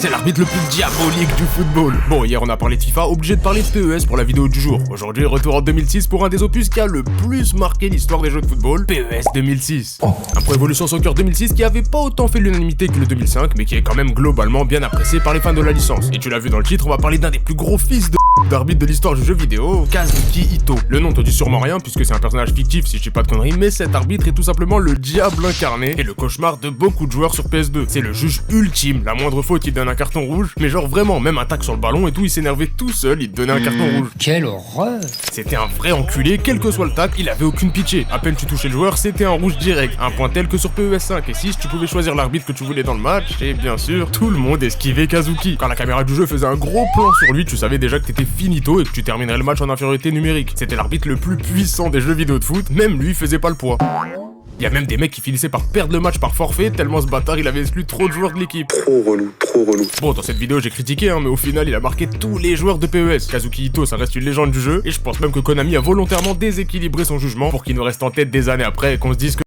C'est l'arbitre le plus diabolique du football. Bon, hier on a parlé de FIFA, obligé de parler de PES pour la vidéo du jour. Aujourd'hui, retour en 2006 pour un des opus qui a le plus marqué l'histoire des jeux de football, PES 2006. Un Pro Evolution Soccer 2006 qui avait pas autant fait l'unanimité que le 2005, mais qui est quand même globalement bien apprécié par les fans de la licence. Et tu l'as vu dans le titre, on va parler d'un des plus gros fils d'arbitre de l'histoire du jeu vidéo, Kazuki Ito. Le nom te dit sûrement rien puisque c'est un personnage fictif si je dis pas de conneries, mais cet arbitre est tout simplement le diable incarné et le cauchemar de beaucoup de joueurs sur PS2. C'est le juge ultime, la moindre faute il donne un carton rouge, mais genre vraiment, même un tac sur le ballon et tout, il s'énervait tout seul, il te donnait un carton rouge. Quelle horreur! C'était un vrai enculé, quel que soit le tac, il avait aucune pitié. À peine tu touchais le joueur, c'était un rouge direct. Un point tel que sur PES 5 et 6, tu pouvais choisir l'arbitre que tu voulais dans le match, et bien sûr, tout le monde esquivait Kazuki. Quand la caméra du jeu faisait un gros plan sur lui, tu savais déjà que t'étais finito et que tu terminerais le match en infériorité numérique. C'était l'arbitre le plus puissant des jeux vidéo de foot, même lui faisait pas le poids. Il y a même des mecs qui finissaient par perdre le match par forfait tellement ce bâtard il avait exclu trop de joueurs de l'équipe. Trop relou, trop relou. Bon, dans cette vidéo j'ai critiqué mais au final il a marqué tous les joueurs de PES. Kazuki Ito ça reste une légende du jeu et je pense même que Konami a volontairement déséquilibré son jugement pour qu'il nous reste en tête des années après et qu'on se dise que